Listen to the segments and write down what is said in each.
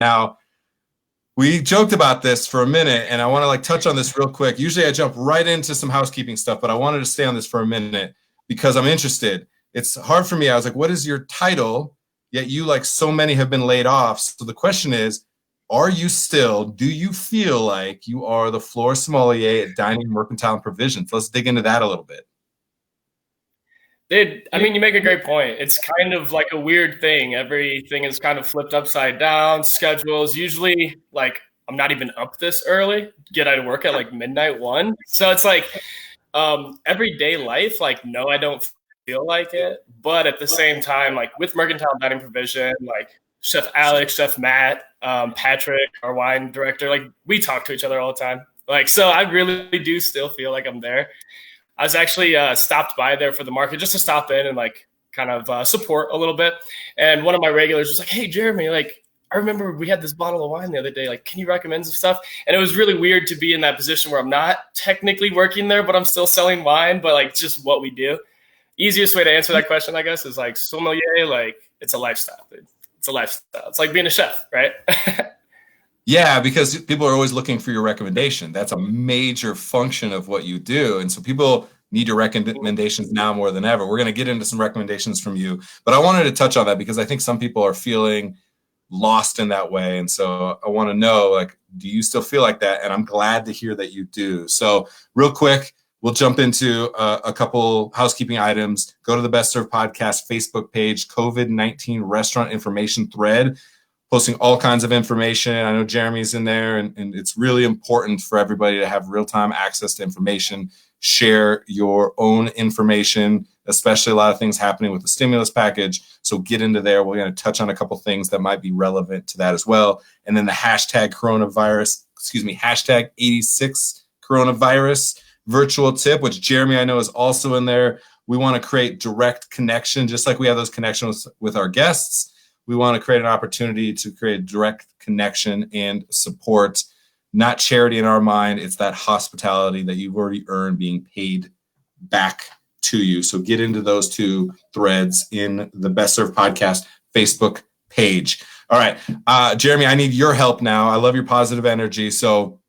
Now, we joked about this for a minute, and I want to like touch on this real quick. Usually I jump right into some housekeeping stuff, but I wanted to stay on this for a minute because I'm interested. It's hard for me. I was like, what is your title? Yet you, like so many, have been laid off. So the question is, do you feel like you are the floor sommelier at Dining, Mercantile, and Provisions? Let's dig into that a little bit. Dude, I mean, you make a great point. It's kind of like a weird thing. Everything is kind of flipped upside down. Schedules usually, like, I'm not even up this early. Get out of work at like midnight 1. So it's like everyday life. Like, no, I don't feel like it. But at the same time, like with Mercantile Dining Provision, like Chef Alex, Chef Matt, Patrick, our wine director, like we talk to each other all the time. Like, so I really do still feel like I'm there. I was actually stopped by there for the market just to stop in and like kind of support a little bit. And one of my regulars was like, "Hey, Jeremy, like I remember we had this bottle of wine the other day. Like, can you recommend some stuff?" And it was really weird to be in that position where I'm not technically working there, but I'm still selling wine, but like just what we do. Easiest way to answer that question, I guess, is like sommelier, like it's a lifestyle. It's a lifestyle. It's like being a chef, right? Yeah, because people are always looking for your recommendation. That's a major function of what you do. And so people need your recommendations now more than ever. We're going to get into some recommendations from you, but I wanted to touch on that because I think some people are feeling lost in that way. And so I want to know, like, do you still feel like that? And I'm glad to hear that you do. So real quick, we'll jump into a couple housekeeping items. Go to the Best Served Podcast Facebook page, COVID-19 restaurant information thread, posting all kinds of information. I know Jeremy's in there, and it's really important for everybody to have real-time access to information. Share your own information, especially a lot of things happening with the stimulus package. So get into there. We're going to touch on a couple things that might be relevant to that as well. And then the hashtag hashtag 86 coronavirus virtual tip, which Jeremy, I know, is also in there. We want to create direct connection, just like we have those connections with our guests. We want to create an opportunity to create direct connection and support, not charity in our mind. It's that hospitality that you've already earned being paid back to you. So get into those two threads in the Best Served Podcast Facebook page. All right, Jeremy, I need your help now. I love your positive energy. So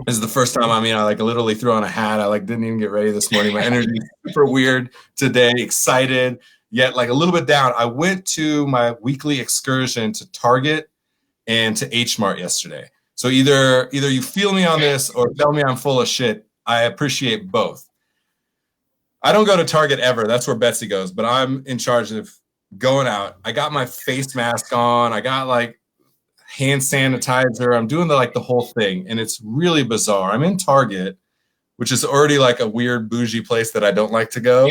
this is the first time, I like literally threw on a hat. I didn't even get ready this morning. My energy is super weird today, excited, yet like a little bit down. I went to my weekly excursion to Target and to H Mart yesterday. So either you feel me on this or tell me I'm full of shit. I appreciate both. I don't go to Target ever. That's where Betsy goes, but I'm in charge of going out. I got my face mask on. I got like hand sanitizer. I'm doing the whole thing, and it's really bizarre. I'm in Target, which is already like a weird bougie place that I don't like to go.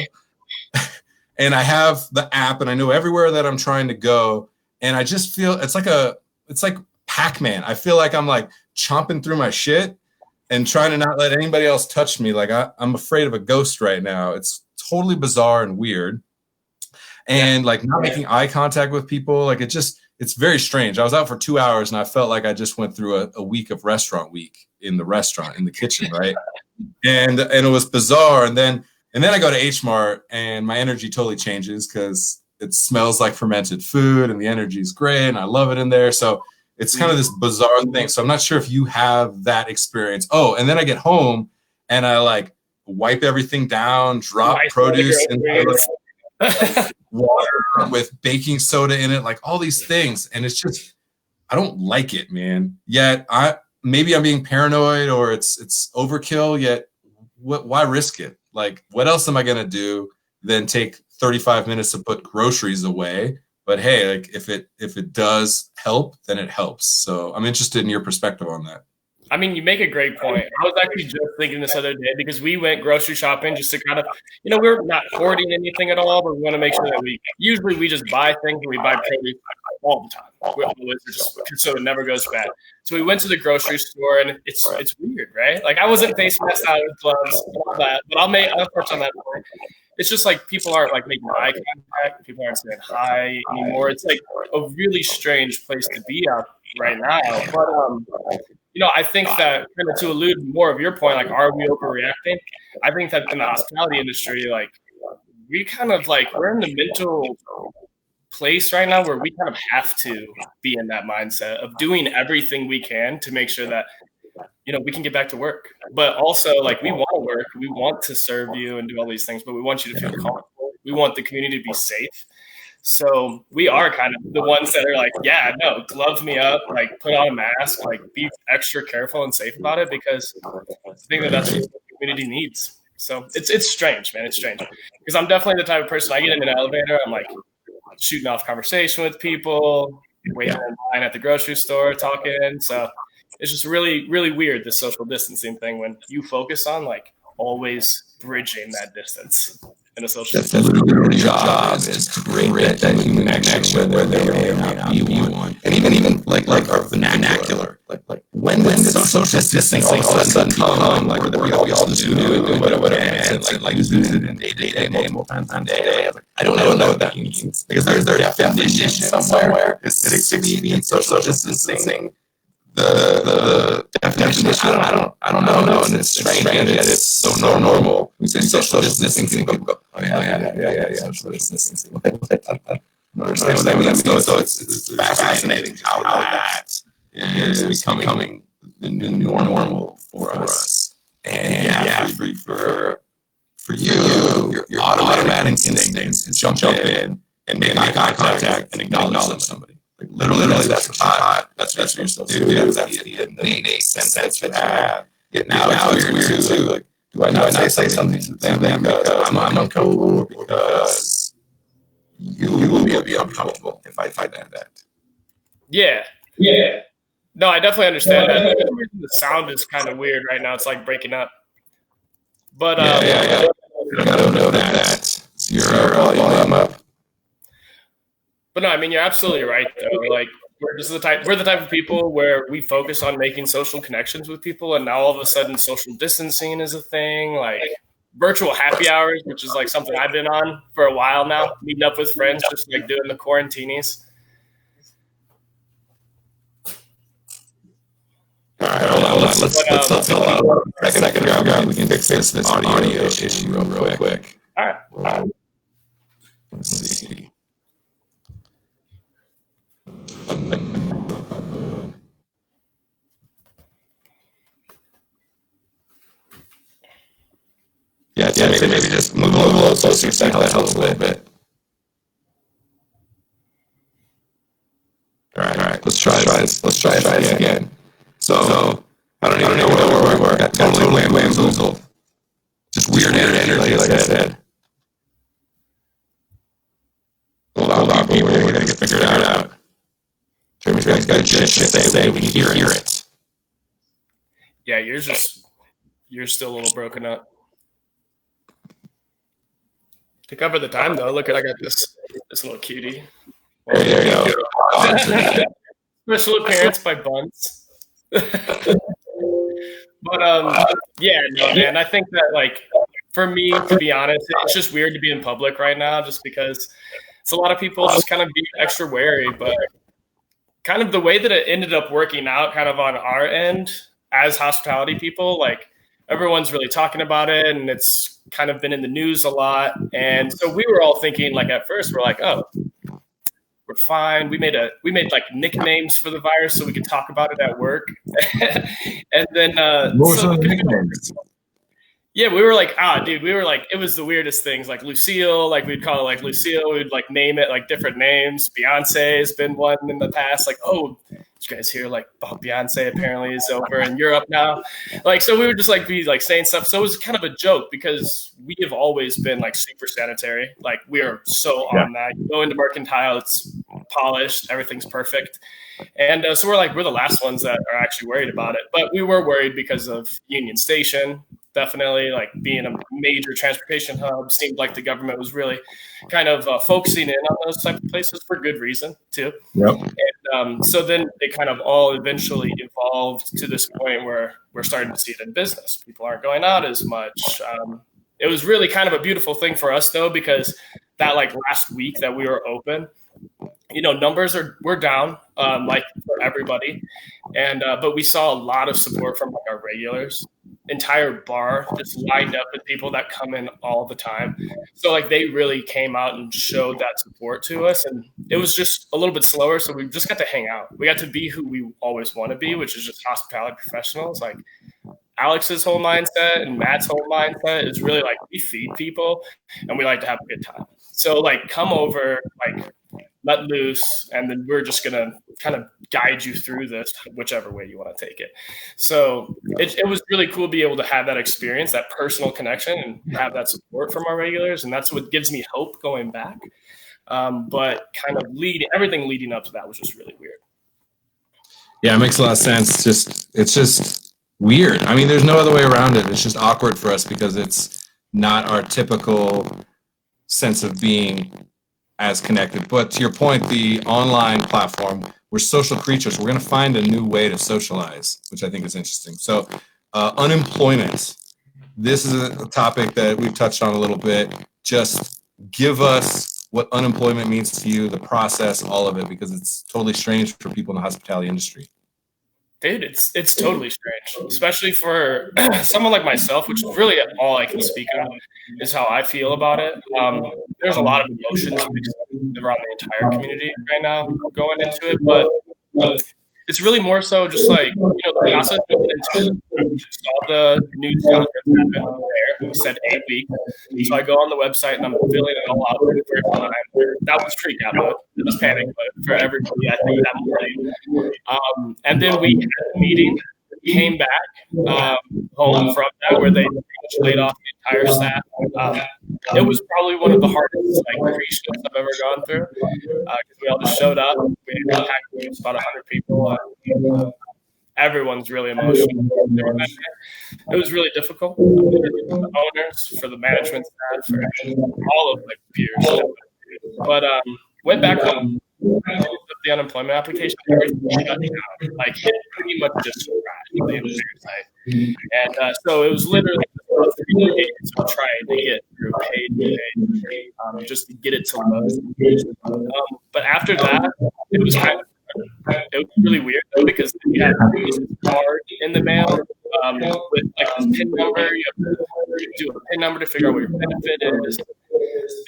And I have the app, and I know everywhere that I'm trying to go, and I just feel it's like Pac-Man. I feel like I'm like chomping through my shit and trying to not let anybody else touch me. Like I'm afraid of a ghost right now. It's totally bizarre and weird. And like not making eye contact with people. Like it's very strange. I was out for 2 hours and I felt like I just went through a week of restaurant week in the restaurant, in the kitchen, right? And it was bizarre. And then I go to H Mart and my energy totally changes because it smells like fermented food and the energy is great and I love it in there. So it's kind of this bizarre thing. So I'm not sure if you have that experience. Oh, and then I get home and I like wipe everything down, drop produce in water with baking soda in it, like all these things. And it's just, I don't like it, man. Yet maybe I'm being paranoid or it's overkill, yet why risk it? Like, what else am I going to do than take 35 minutes to put groceries away? But hey, like if it does help, then it helps. So I'm interested in your perspective on that. I mean, you make a great point. I was actually just thinking this other day because we went grocery shopping just to kind of, we're not hoarding anything at all, but we want to make sure that we just buy things and we buy produce all the time. So it never goes bad. So we went to the grocery store and it's weird, right? Like I wasn't face mask out with gloves and all that, but I'll touch on that point. It's just like people aren't like making eye contact. People aren't saying hi anymore. It's like a really strange place to be out right now. But I think that kind of to allude more of your point, like, are we overreacting? I think that in the hospitality industry, like, we kind of like we're in the mental place right now where we kind of have to be in that mindset of doing everything we can to make sure that, you know, we can get back to work. But also, like, we want to work, we want to serve you and do all these things, but we want you to feel comfortable. We want the community to be safe. So we are kind of the ones that are like, yeah, no, glove me up, like put on a mask, like be extra careful and safe about it, because I think that that's what the community needs. So it's strange, man. It's strange because I'm definitely the type of person, I get in an elevator, I'm like shooting off conversation with people, waiting in line at the grocery store, talking. So it's just really, really weird, this social distancing thing, when you focus on like always bridging that distance in a social That's literally your job, is to create that human connection, whether there may not be one. And even like our vernacular, like when did social distancing all of a sudden come, like that we all just do it, whatever, and like use it in day multiple times a day. I don't know what that means, because there's a definition somewhere. It's 6 feet social distancing. The definition, I don't know, and it's strange, and it's so normal. We say social distancing, people go, oh yeah, social distancing. I understand what that means. So it's fascinating how that is becoming the new normal for us. And for you, your automatic instinct is jump in and make eye contact and acknowledge somebody. Like literally, that's what you're supposed to do. That's the innate sense that you have. Yet now it's weird too. Like, do I not say something to them because I'm uncomfortable, or because you will be uncomfortable if I find that? Yeah. No, I definitely understand that. The sound is kind of weird right now. It's like breaking up. But I don't know that. Your volume up. But no, I mean, you're absolutely right, though. Like, we're the type of people where we focus on making social connections with people, and now all of a sudden social distancing is a thing. Like virtual happy hours, which is like something I've been on for a while now, meeting up with friends, just like doing the quarantinis. All right, hold on. Let's hold on. Second, we can fix this audio issue real quick. All right. Let's see. Yeah, maybe just move a little closer. That helps a little bit. All right. Let's try it again. So I don't even know where we were. Got totally bamboozled. Just weird energy, like I said. Hold on, we're gonna get figured out. Jeremy's got shit to say. We can hear it. Yeah, you're still a little broken up. To cover the time, though, look, I got this little cutie. There you go. Special appearance by Buns. But yeah, no, man. I think that, like, for me, to be honest, it's just weird to be in public right now, just because it's a lot of people just kind of being extra wary. But kind of the way that it ended up working out, kind of on our end as hospitality people, like, everyone's really talking about it, and it's kind of been in the news a lot. And so we were all thinking, like, at first, we're like, oh, we're fine. We made like nicknames for the virus so we could talk about it at work. And then nicknames? Yeah, we were like, dude, it was the weirdest things. Like Lucille, like we'd call it like Lucille. We'd like name it like different names. Beyonce has been one in the past. Like, oh, did you guys hear like Beyonce apparently is over in Europe now? Like, so we would just like be like saying stuff. So it was kind of a joke because we have always been like super sanitary. Like we are so on that. You go into Mercantile, it's polished, everything's perfect. And so we're the last ones that are actually worried about it. But we were worried because of Union Station. Definitely, like being a major transportation hub, seemed like the government was really kind of focusing in on those type of places for good reason too. Yep. And so then they kind of all eventually evolved to this point where we're starting to see it in business. People aren't going out as much. It was really kind of a beautiful thing for us though, because that like last week that we were open, you know, numbers were down, like for everybody. And, but we saw a lot of support from like our regulars. entire bar just lined up with people that come in all the time. So like they really came out and showed that support to us, and it was just a little bit slower. So we just got to hang out. We got to be who we always want to be, which is just hospitality professionals. Like Alex's whole mindset and Matt's whole mindset is really like we feed people and we like to have a good time. So like come over, like let loose, and then we're just gonna kind of guide you through this whichever way you want to take it. So it was really cool to be able to have that experience, that personal connection, and have that support from our regulars, and that's what gives me hope going back. But kind of everything leading up to that was just really weird. Yeah, it makes a lot of sense. It's just weird. I mean, there's no other way around it. It's just awkward for us because it's not our typical sense of being as connected. But to your point, the online platform, we're social creatures. We're going to find a new way to socialize, which I think is interesting. So unemployment, this is a topic that we've touched on a little bit. Just give us what unemployment means to you, the process, all of it, because it's totally strange for people in the hospitality industry. Dude, it's totally strange, especially for someone like myself, which is really all I can speak of is how I feel about it. There's a lot of emotions around the entire community right now going into it, but it's really more so just like, the process saw the news conference happen there. We said 8 weeks. So I go on the website and I'm filling it all out for the first time. That was freak out mode. It was panic mode for everybody, I think, that morning. And then we had a meeting, came back home from that where they laid off the entire staff. It was probably one of the hardest pre-shifts I've ever gone through because we all just showed up. We had about 100 people. Everyone's really emotional. It was really difficult for the owners, for the management staff, for all of the peers. But went back home. The unemployment application, everything shut down. It pretty much just crashed the entire site. And so it was literally 3 days of trying to get through paid just to get it to load. But after that, it was really weird though, because we had a card in the mail with this PIN number. You have to do a PIN number to figure out what your benefit is.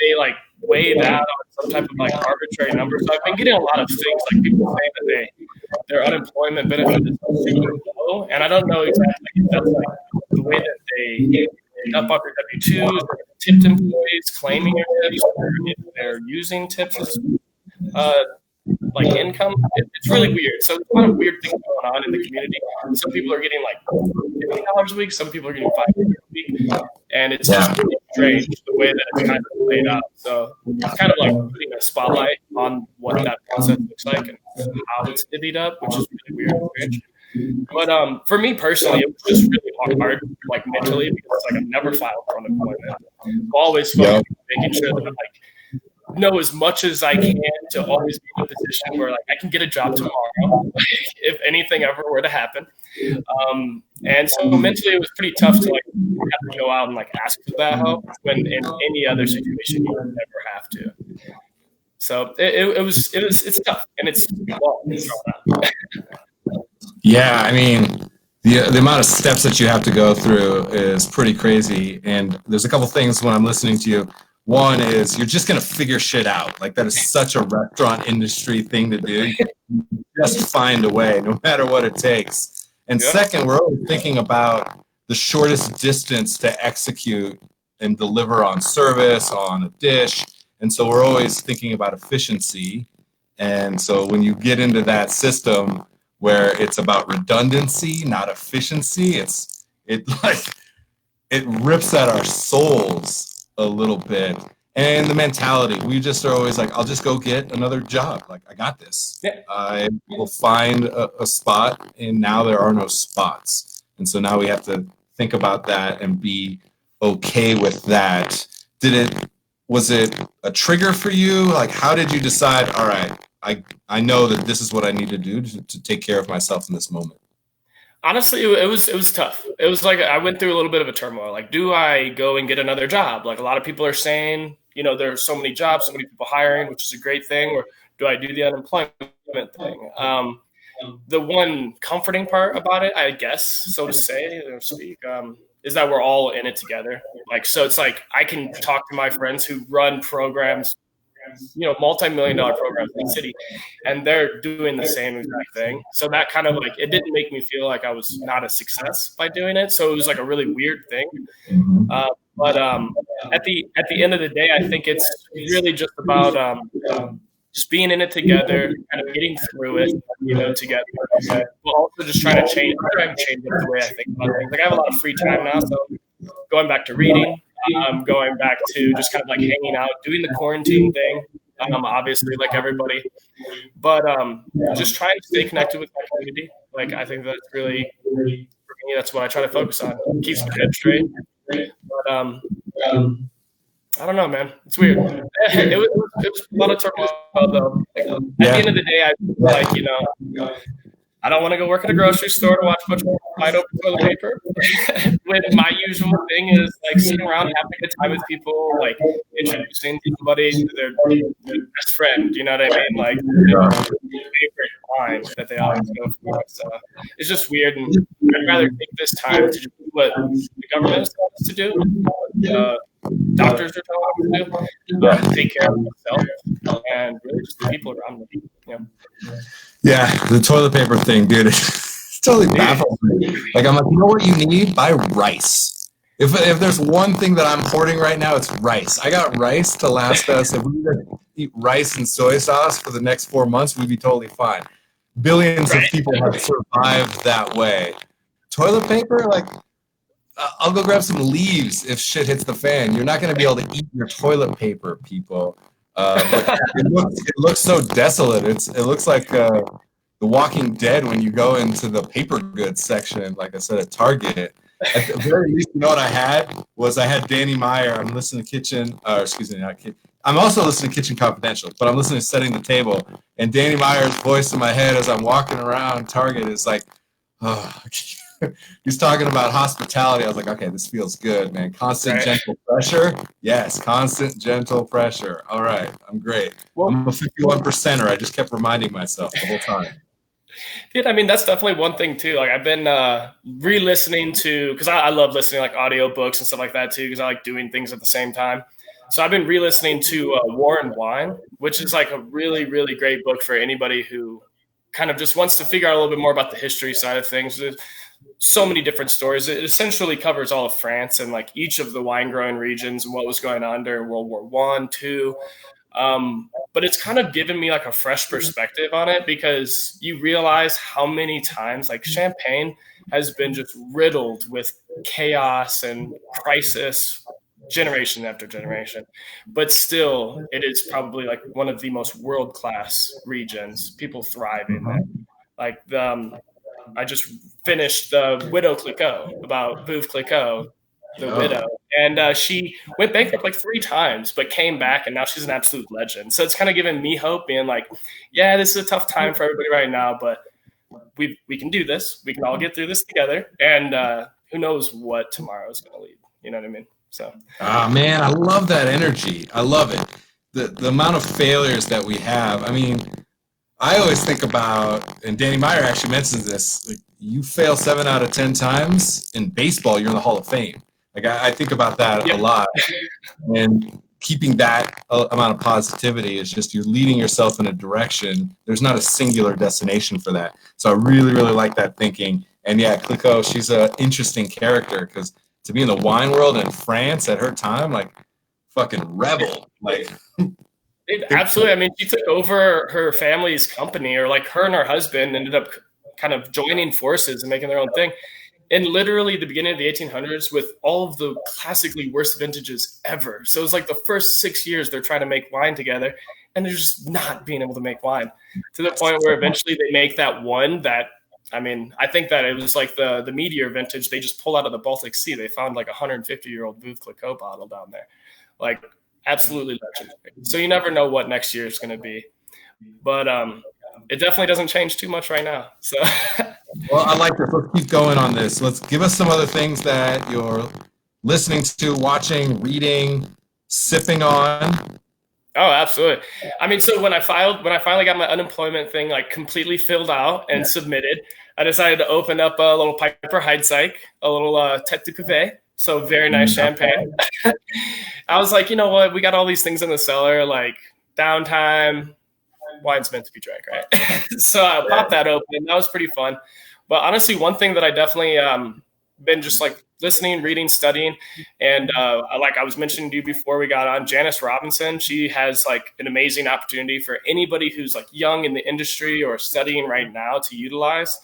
They weigh that on some type of arbitrary number. So I've been getting a lot of things people saying that their unemployment benefit is super low, and I don't know exactly if that's the way that they up on their W-2s, tipped employees claiming their tips, or if they're using tips as income. It's really weird. So there's a lot of weird things going on in the community. Some people are getting $50 a week. Some people are getting $5 a week, and it's just really strange the way that it's kind of laid out. So it's kind of putting a spotlight on what that process looks like and how it's divvied up, which is really weird and strange. But for me personally, it was just really hard, mentally, because I've never filed for unemployment. I'm always focused on making sure that know as much as I can to always be in a position where I can get a job tomorrow if anything ever were to happen. And so mentally it was pretty tough to have to go out and ask for that help when in any other situation you would never have to. So it's tough, and it's long. Yeah, I mean, the amount of steps that you have to go through is pretty crazy. And there's a couple things when I'm listening to you. One is you're just going to figure shit out. That is such a restaurant industry thing to do. Just find a way, no matter what it takes. And second, we're always thinking about the shortest distance to execute and deliver on service, on a dish. And so we're always thinking about efficiency. And so when you get into that system where it's about redundancy, not efficiency, it rips at our souls a little bit. And the mentality, we just are always I'll just go get another job. I got this. Yeah. I will find a spot, and now there are no spots. And so now we have to think about that and be okay with that. Was it a trigger for you? How did you decide, all right, I know that this is what I need to do to take care of myself in this moment? Honestly, it was tough. It was I went through a little bit of a turmoil. Do I go and get another job? A lot of people are saying, there's so many jobs, so many people hiring, which is a great thing. Or do I do the unemployment thing? the one comforting part about it, I guess, so to say or speak, is that we're all in it together. Like, so it's like I can talk to my friends who run programs, multi-million-dollar programs in the city, and they're doing the same exact thing. So that kind of like, it didn't make me feel like I was not a success by doing it. So it was like a really weird thing. But at the end of the day, I think it's really just about just being in it together, kind of getting through it, together. But also just trying to change the way I think about things. Like I have a lot of free time now, so going back to reading, going back to just kind of like hanging out, doing the quarantine thing. Obviously, like everybody, but just trying to stay connected with my community. Like I think that's really, for me, that's what I try to focus on. Keeps my head straight. But I don't know, man. It's weird. It was a lot of turmoil, though. At the end of the day, I feel like, I don't want to go work at a grocery store to watch a bunch of wide open toilet paper. When my usual thing is like sitting around having a good time with people, like introducing somebody to their best friend. You know what I mean? Like their favorite wine that they always go for. So it's just weird, and I'd rather take this time to do what the government is telling us to do, what doctors are telling us to do, take care of myself and really just the people around me. Yeah, the toilet paper thing, dude. It's totally baffles me. Like I'm like, you know what you need? Buy rice. If there's one thing that I'm hoarding right now, it's rice. I got rice to last us. If we eat rice and soy sauce for the next 4 months, we'd be totally fine. Billions of people have survived that way. Toilet paper, like I'll go grab some leaves if shit hits the fan. You're not going to be able to eat your toilet paper, people. But it looks so desolate. It looks like The Walking Dead when you go into the paper goods section, like I said, at Target. At the very least, you know what I had Danny Meyer. I'm listening to I'm also listening to Kitchen Confidential, but I'm listening to Setting the Table. And Danny Meyer's voice in my head as I'm walking around Target is like, oh, he's talking about hospitality. I was like, okay, this feels good, man. Constant gentle pressure. Yes, constant gentle pressure. All right, I'm great. I'm a 51%er. I just kept reminding myself the whole time. Dude, I mean, that's definitely one thing too. Like I've been re-listening to, because I love listening to like audiobooks and stuff like that too, because I like doing things at the same time. So I've been re-listening to War and Wine, which is like a really, really great book for anybody who kind of just wants to figure out a little bit more about the history side of things. There's so many different stories. It essentially covers all of France and like each of the wine growing regions and what was going on during World War I, II. But it's kind of given me like a fresh perspective on it, because you realize how many times like Champagne has been just riddled with chaos and crisis generation after generation, but still it is probably like one of the most world-class regions. People thrive in that. Like I just finished the Widow Clicquot, about Veuve Clicquot, the widow. And she went bankrupt like 3 times, but came back, and now she's an absolute legend. So it's kind of given me hope, being like, yeah, this is a tough time for everybody right now, but we can do this. We can all get through this together. And who knows what tomorrow is going to lead. You know what I mean? So. Oh, man, I love that energy. I love it. The amount of failures that we have. I mean, I always think about, and Danny Meyer actually mentions this, like, you fail 7 out of 10 times in baseball, you're in the Hall of Fame. Like I think about that a lot, and keeping that amount of positivity is just, you're leading yourself in a direction. There's not a singular destination for that. So I really, really like that thinking. And yeah, Clicquot, she's an interesting character, because to be in the wine world in France at her time, like fucking rebel, like. Absolutely. I mean, she took over her family's company, or like her and her husband ended up kind of joining forces and making their own thing. And literally the beginning of the 1800s, with all of the classically worst vintages ever. So it was like the first 6 years they're trying to make wine together, and they're just not being able to make wine, to the point where eventually they make that one that, I mean, I think that it was like the Meteor vintage. They just pulled out of the Baltic Sea. They found like a 150-year-old Veuve Clicquot bottle down there. Like, absolutely legendary. So you never know what next year is going to be. But it definitely doesn't change too much right now. So, well, I like this. Let's keep going on this. Let's give us some other things that you're listening to, watching, reading, sipping on. Oh, absolutely. I mean, so when I finally got my unemployment thing like completely filled out and submitted, I decided to open up a little Piper Heidsieck, a little Tête de Cuvée. So very nice champagne. I was like, you know what? We got all these things in the cellar, like downtime. Wine's meant to be drank, right? So I popped that open. That was pretty fun. But honestly, one thing that I definitely been just like listening, reading, studying, and like I was mentioning to you before we got on, Janice Robinson, she has like an amazing opportunity for anybody who's like young in the industry or studying right now to utilize.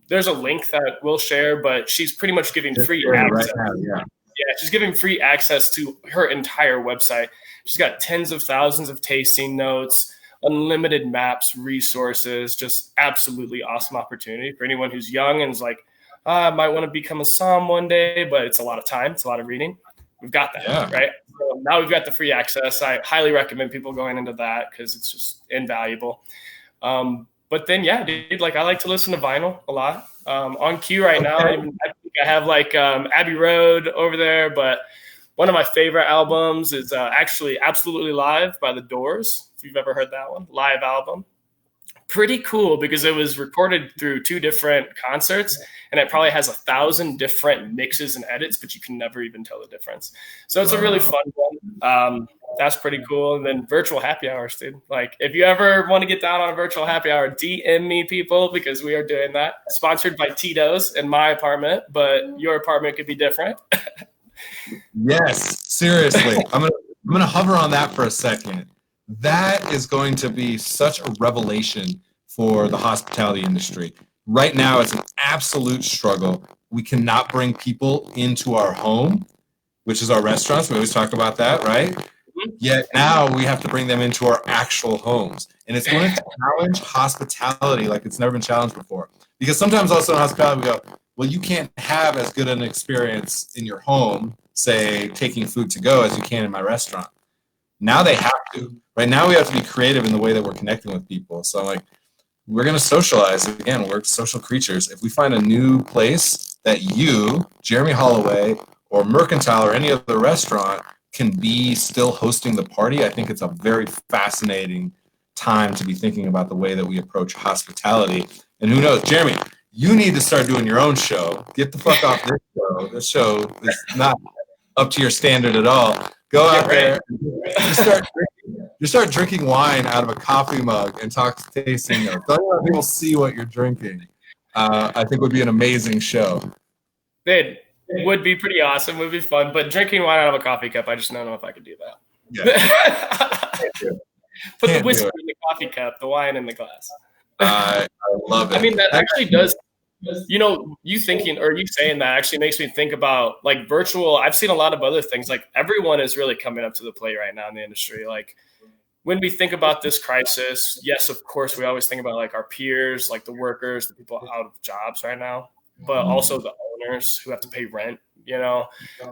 There's a link that we'll share, but she's pretty much giving free access. Right now, yeah, she's giving free access to her entire website. She's got tens of thousands of tasting notes, unlimited maps, resources, just absolutely awesome opportunity for anyone who's young and is like, I might want to become a somm one day, but it's a lot of time. It's a lot of reading. We've got that, right? So now we've got the free access. I highly recommend people going into that because it's just invaluable. But then, yeah, dude, like I like to listen to vinyl a lot. On cue right now, I think I have like Abbey Road over there, but one of my favorite albums is actually Absolutely Live by The Doors. If you've ever heard that one, live album. Pretty cool because it was recorded through 2 different concerts and it probably has 1,000 different mixes and edits, but you can never even tell the difference. So it's a really fun one. That's pretty cool. And then virtual happy hours, dude. Like if you ever want to get down on a virtual happy hour, DM me, people, because we are doing that. Sponsored by Tito's in my apartment, but your apartment could be different. Yes, seriously. I'm gonna hover on that for a second. That is going to be such a revelation for the hospitality industry. Right now, it's an absolute struggle. We cannot bring people into our home, which is our restaurants. We always talk about that, right? Yet now we have to bring them into our actual homes. And it's going to challenge hospitality like it's never been challenged before. Because sometimes also in hospitality, we go, well, you can't have as good an experience in your home, say, taking food to go as you can in my restaurant. Now they have to. Right now we have to be creative in the way that we're connecting with people. So like, we're going to socialize. Again, we're social creatures. If we find a new place that you, Jeremy Holloway, or Mercantile, or any other restaurant can be still hosting the party, I think it's a very fascinating time to be thinking about the way that we approach hospitality. And who knows, Jeremy, you need to start doing your own show. Get the fuck off this show. This show is not up to your standard at all. Go out there and you start drinking wine out of a coffee mug and tasting notes. Let people see what you're drinking. I think would be an amazing show. It would be pretty awesome. Would be fun. But drinking wine out of a coffee cup, I just don't know if I could do that. Yeah. Put the whiskey in the coffee cup, the wine in the glass. I love it. I mean, that actually does. You know, you thinking or you saying that actually makes me think about like virtual. I've seen a lot of other things. Like everyone is really coming up to the plate right now in the industry. Like when we think about this crisis, yes, of course, we always think about like our peers, like the workers, the people out of jobs right now, but also the owners who have to pay rent, you know,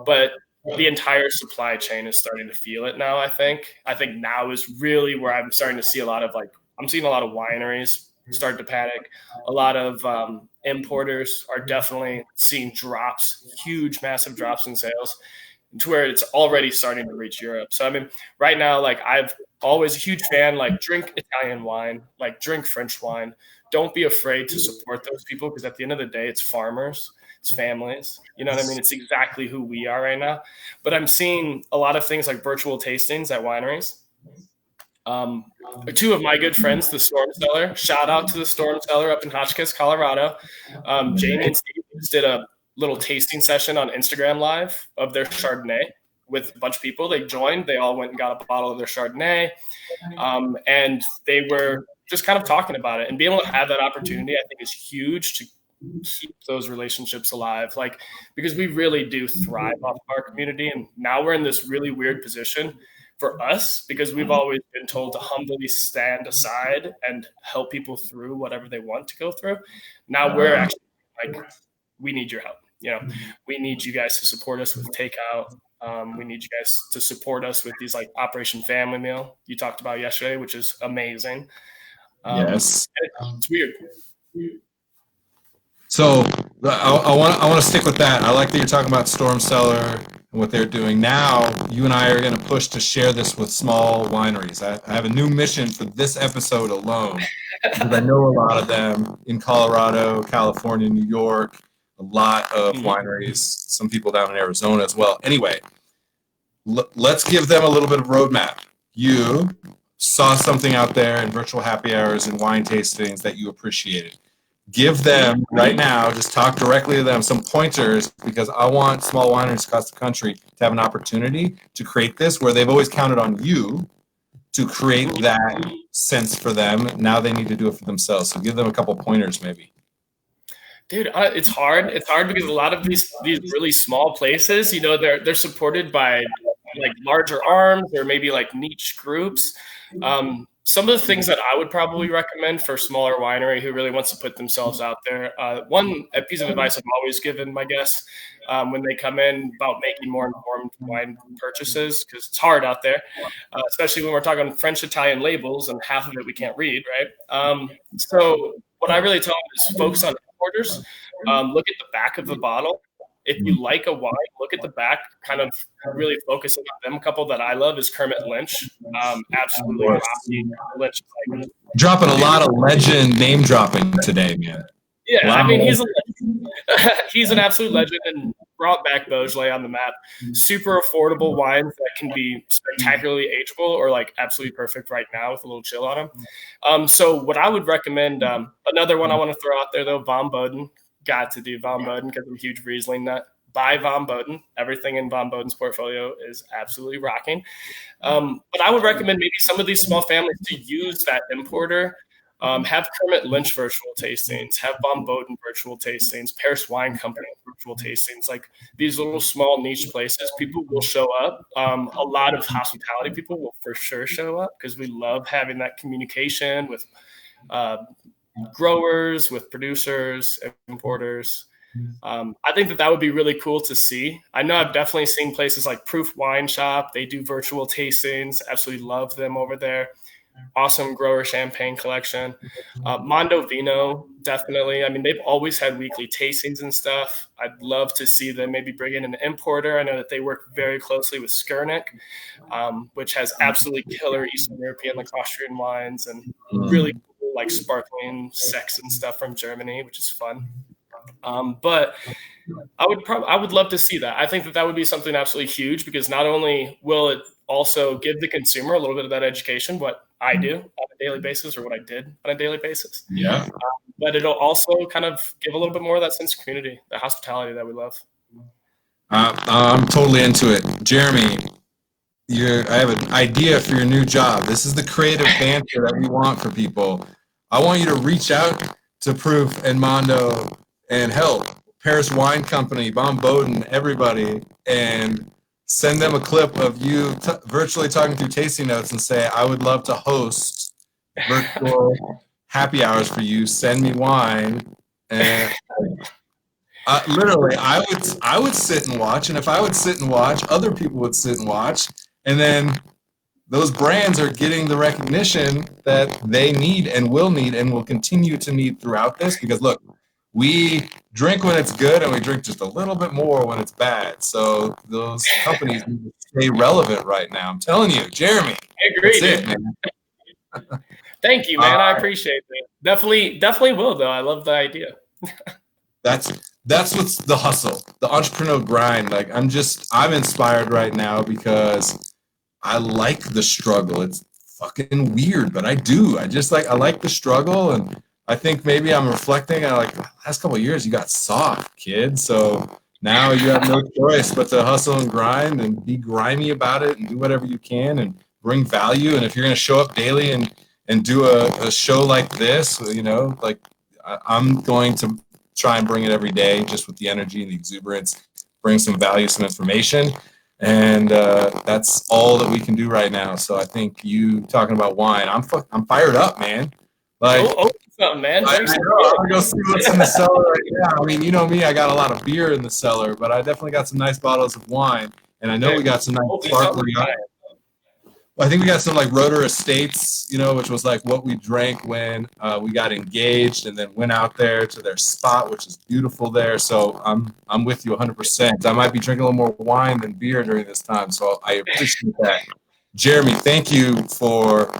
but the entire supply chain is starting to feel it now. I think now is really where I'm starting to see a lot of like, I'm seeing a lot of wineries start to panic. A lot of importers are definitely seeing drops, huge, massive drops in sales to where it's already starting to reach Europe. So, I mean, right now, like I've always a huge fan, like drink Italian wine, like drink French wine. Don't be afraid to support those people because at the end of the day, it's farmers, it's families. You know what I mean? It's exactly who we are right now. But I'm seeing a lot of things like virtual tastings at wineries. 2 of my good friends, the Storm Cellar, shout out to the Storm Cellar up in Hotchkiss, Colorado. Jamie and Steve did a little tasting session on Instagram Live of their Chardonnay with a bunch of people. They joined, they all went and got a bottle of their Chardonnay. And they were just kind of talking about it, and being able to have that opportunity, I think is huge to keep those relationships alive. Like, because we really do thrive off our community. And now we're in this really weird position for us because we've always been told to humbly stand aside and help people through whatever they want to go through. Now we're actually like, we need your help. You know, we need you guys to support us with takeout. We need you guys to support us with these like Operation Family Meal you talked about yesterday, which is amazing. Yes. It's weird. So I want to stick with that. I like that you're talking about Storm Cellar. and what they're doing now. You and I are going to push to share this with small wineries. I have a new mission for this episode alone, because I know a lot of them in Colorado, California, New York, a lot of wineries, some people down in Arizona as well. Anyway, let's give them a little bit of roadmap. You saw something out there in virtual happy hours and wine tastings that you appreciated. Give them right now, just talk directly to them, some pointers, because I want small wineries across the country to have an opportunity to create this, where they've always counted on you to create that sense for them. Now they need to do it for themselves. So give them a couple pointers maybe. Dude, it's hard. It's hard because a lot of these really small places, they're supported by like larger arms or maybe like niche groups. Some of the things that I would probably recommend for a smaller winery who really wants to put themselves out there. A piece of advice I've always given my guests when they come in about making more informed wine purchases, because it's hard out there, especially when we're talking French Italian labels and half of it we can't read, right? So what I really tell them is focus on importers. Look at the back of the bottle. If you like a wine, look at the back, kind of really focusing on them. A couple that I love is Kermit Lynch. Absolutely rocky. Lynch, dropping a lot of legend name dropping today, man. Yeah, wow. I mean, he's an absolute legend and brought back Beaujolais on the map. Super affordable wines that can be spectacularly ageable or like absolutely perfect right now with a little chill on them. So what I would recommend, another one I want to throw out there though, Von Boden. Got to do Von Boden because I'm a huge Riesling nut. Buy Von Boden. Everything in Von Boden's portfolio is absolutely rocking. But I would recommend maybe some of these small families to use that importer. Have Kermit Lynch virtual tastings. Have Von Boden virtual tastings. Paris Wine Company virtual tastings. Like these little small niche places, people will show up. A lot of hospitality people will for sure show up because we love having that communication with growers, with producers, importers. I think that would be really cool to see. I know I've definitely seen places like Proof Wine Shop. They do virtual tastings. Absolutely love them over there. Awesome grower champagne collection. Mondo Vino, definitely. I mean, they've always had weekly tastings and stuff. I'd love to see them maybe bring in an importer. I know that they work very closely with Skurnik, which has absolutely killer Eastern European like Austrian wines and really cool like sparkling sex and stuff from Germany, which is fun. But I would love to see that. I think that would be something absolutely huge because not only will it also give the consumer a little bit of that education, what I do on a daily basis or what I did on a daily basis. Yeah. But it'll also kind of give a little bit more of that sense of community, the hospitality that we love. I'm totally into it. Jeremy, I have an idea for your new job. This is the creative banter that we want for people. I want you to reach out to Proof and Mondo and help Paris Wine Company, Von Boden, everybody, and send them a clip of you virtually talking through tasting notes and say, I would love to host virtual happy hours for you. Send me wine. And literally, I would sit and watch. And if I would sit and watch, other people would sit and watch. And then those brands are getting the recognition that they need and will continue to need throughout this. Because look, we drink when it's good and we drink just a little bit more when it's bad. So those companies need to stay relevant right now. I'm telling you, Jeremy. I agree. That's it, man. Thank you, man. I appreciate it. Definitely will, though. I love the idea. That's what's the hustle, the entrepreneurial grind. Like I'm inspired right now because I like the struggle. It's fucking weird, but I do. I like the struggle, and I think maybe I'm reflecting on like the last couple of years you got soft, kid. So now you have no choice but to hustle and grind and be grimy about it and do whatever you can and bring value. And if you're going to show up daily and do a show like this, like I'm going to try and bring it every day just with the energy and the exuberance, bring some value, some information. And that's all that we can do right now. So I think you talking about wine, I'm fired up, man. Like, something, man. I'm gonna go see what's in the cellar right now. I mean, you know me, I got a lot of beer in the cellar, but I definitely got some nice bottles of wine, and I know we got some nice sparkling. I think we got some like Rotor Estates, you know, which was like what we drank when we got engaged, and then went out there to their spot, which is beautiful there. So I'm with you 100%. I might be drinking a little more wine than beer during this time, so I appreciate that. Jeremy, thank you for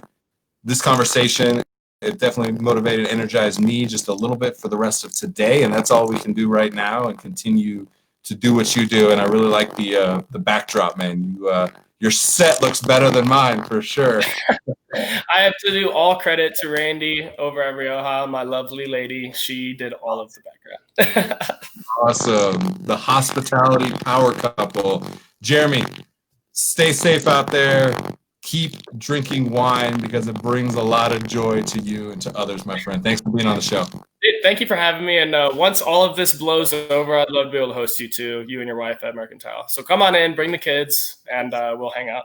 this conversation. It definitely motivated and energized me just a little bit for the rest of today, and that's all we can do right now, and continue to do what you do. And I really like the backdrop, man. Your set looks better than mine for sure. I have to do all credit to Randy over at Rioja, my lovely lady. She did all of the background. Awesome. The hospitality power couple. Jeremy, stay safe out there. Keep drinking wine because it brings a lot of joy to you and to others, my friend. Thanks for being on the show. Thank you for having me. And once all of this blows over, I'd love to be able to host you too, you and your wife at Mercantile. So come on in, bring the kids, and we'll hang out.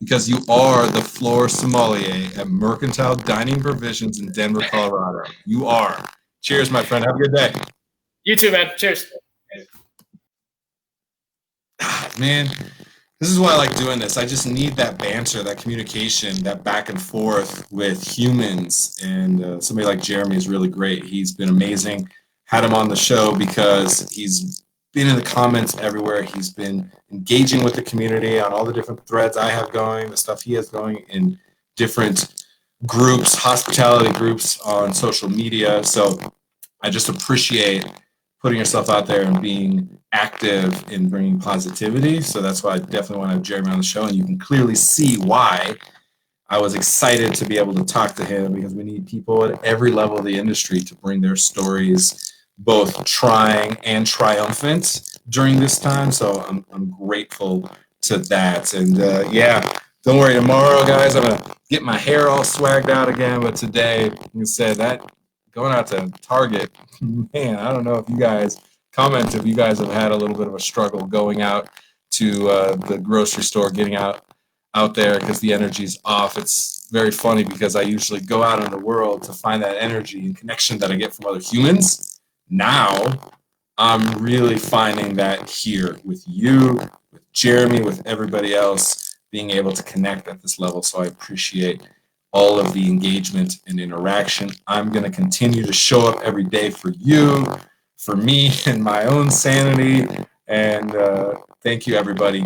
Because you are the floor sommelier at Mercantile Dining Provisions in Denver, Colorado. You are. Cheers, my friend. Have a good day. You too, man. Cheers. Man, this is why I like doing this. I just need that banter, that communication, that back and forth with humans. And somebody like Jeremy is really great. He's been amazing. Had him on the show because he's been in the comments everywhere. He's been engaging with the community on all the different threads I have going, the stuff he has going in different groups, hospitality groups on social media. So I just appreciate putting yourself out there and being active in bringing positivity. So that's why I definitely want to have Jeremy on the show. And you can clearly see why I was excited to be able to talk to him, because we need people at every level of the industry to bring their stories, both trying and triumphant during this time. So I'm grateful to that. And yeah, don't worry, tomorrow, guys, I'm gonna get my hair all swagged out again. But today, like I said, that going out to Target, man, I don't know if you guys comment if you guys have had a little bit of a struggle going out to the grocery store, getting out there because the energy's off. It's very funny because I usually go out in the world to find that energy and connection that I get from other humans. Now I'm really finding that here with you, with Jeremy, with everybody else, being able to connect at this level. So I appreciate all of the engagement and interaction. I'm going to continue to show up every day for you, for me, and my own sanity. And thank you, everybody.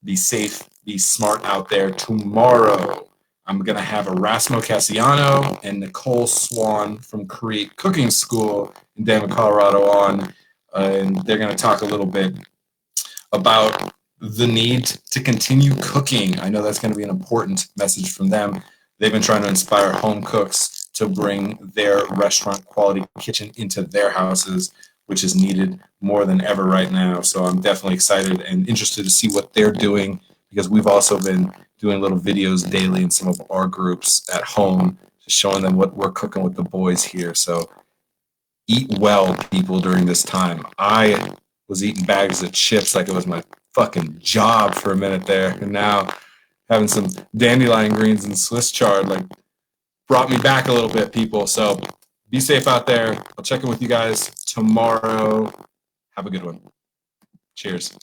Be safe, be smart out there. Tomorrow, I'm going to have Erasmo Cassiano and Nicole Swan from Create Cooking School in Denver, Colorado on. And they're going to talk a little bit about the need to continue cooking. I know that's going to be an important message from them. They've been trying to inspire home cooks to bring their restaurant quality kitchen into their houses, which is needed more than ever right now. So I'm definitely excited and interested to see what they're doing, because we've also been doing little videos daily in some of our groups at home, just showing them what we're cooking with the boys here. So eat well, people, during this time. I was eating bags of chips like it was my fucking job for a minute there, and now having some dandelion greens and Swiss chard like brought me back a little bit, people. So be safe out there. I'll check in with you guys tomorrow. Have a good one. Cheers.